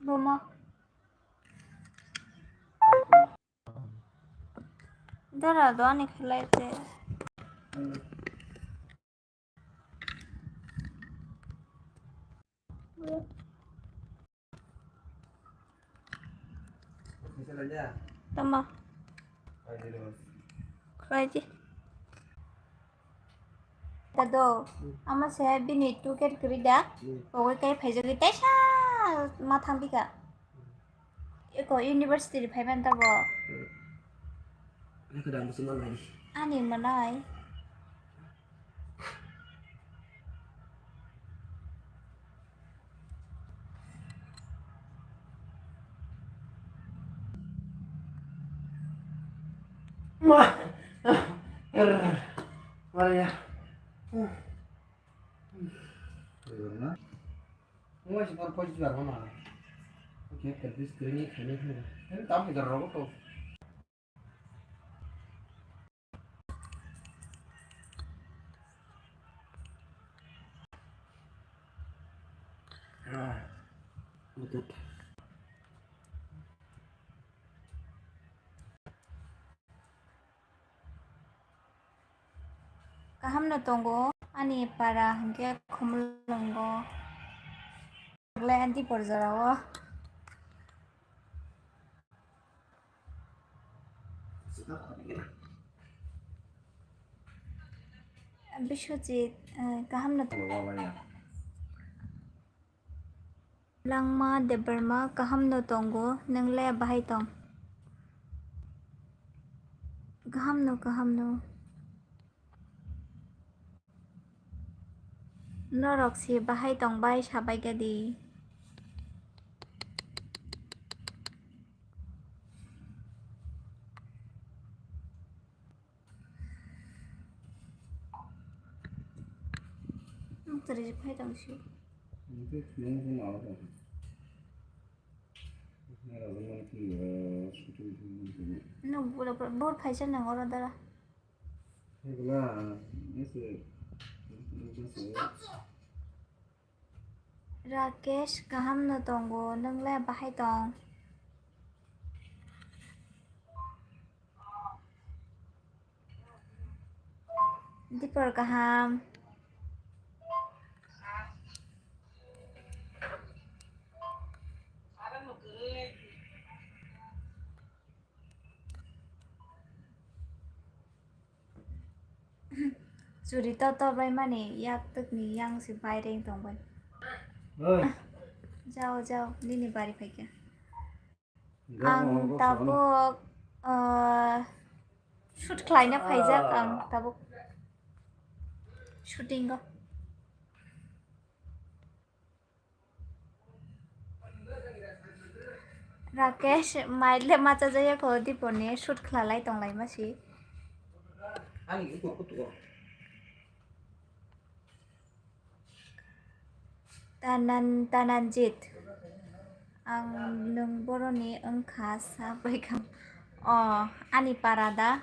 Mama, dara do ani khalaite. Tama. Khaji. Tado, ama saya bini tu ket kerida. Pokoknya kayak baju kita sah matang bika. Eko university di Paiman tabo. Ani manai. Maria. Moi si por poi già non ha. Che per discreni che ne fai. E tammi da robo. Ah. Betul. Kaham na tonggo ani para hingke khumlongo. Glai anti porjarawo. Bishojit kaham na langma debarma kaham no tonggo nangle bahai tong. Kaham no. Norok si bahai tong bai sabai gadi. Tadi bahai tong si. Itu yang pun ada. Ada orang yang syuting. No bor phaisa nang ora dara. Itulah, itu. Rakesh kaham no tonggo nangle bahai tong. Dipor kaham. Suri to bai mani yak tuk ni yang si bai reng tong bai. Jauh nini bari paikya. Ang tabuk shoot khlaina phaijak ang tabuk shooting go. Rakesh maile macha jaya ko dipone shoot khlalai tonglai masi. Ani ikut tuh. Tananjit ang nung boroni engkha sabai kam ani parada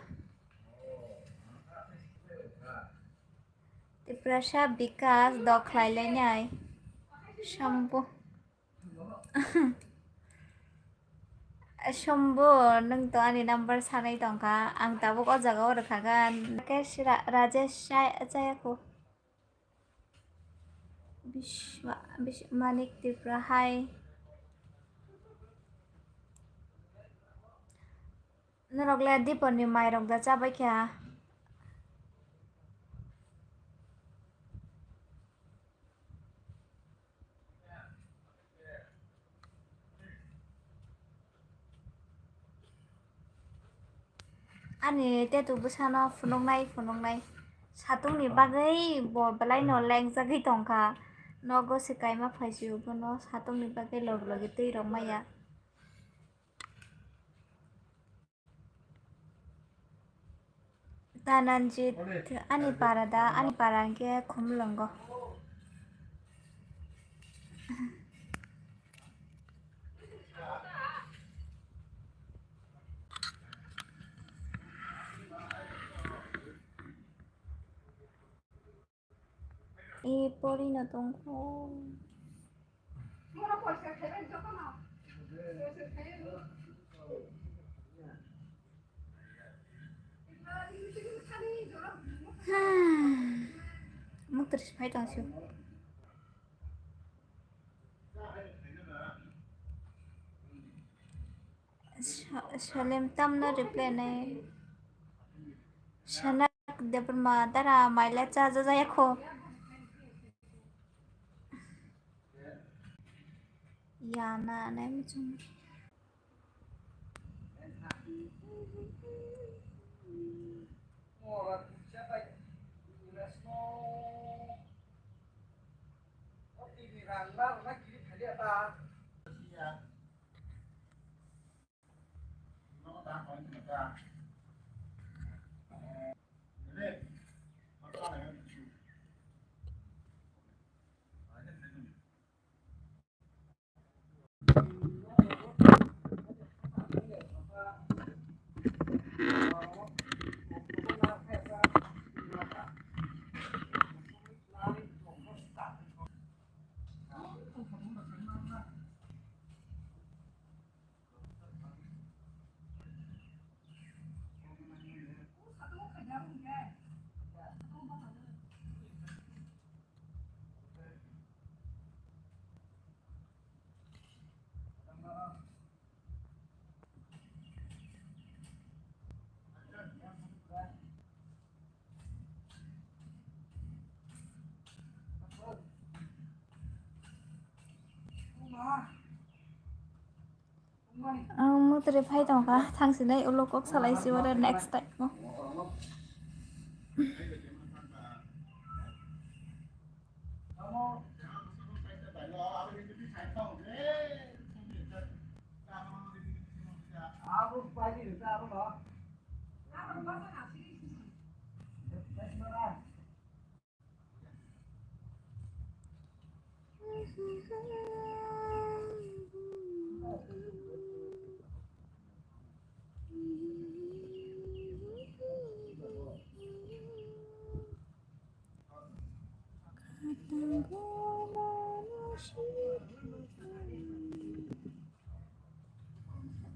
Tiprasha bikas dokhlai lainai shambu Shombo nung to ani number sanai tongka ang tabuk o jaga o rakhagan Rakesh Rajesh Jayako Manik Tipra hai Norogla diponi mai rogda chabai kya ani te tu busana funungnai satungni bagai bo balai no leng jagai tongka nogo sikai ma phaisu bono satungni bagai logi tui rok maya Tananjit ani parangke khumlongo pori na tongko Mức từ phải tao xíu Salim tâm nó reply này Sanak depan ma tara maila cha za za yakho ya na này mà chung mức từ phải tao cả thằng xin đây olo cốc salai xíu rồi next time mo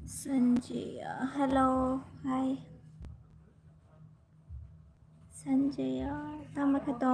Sanjay hello hi Sanjay tao mới cái to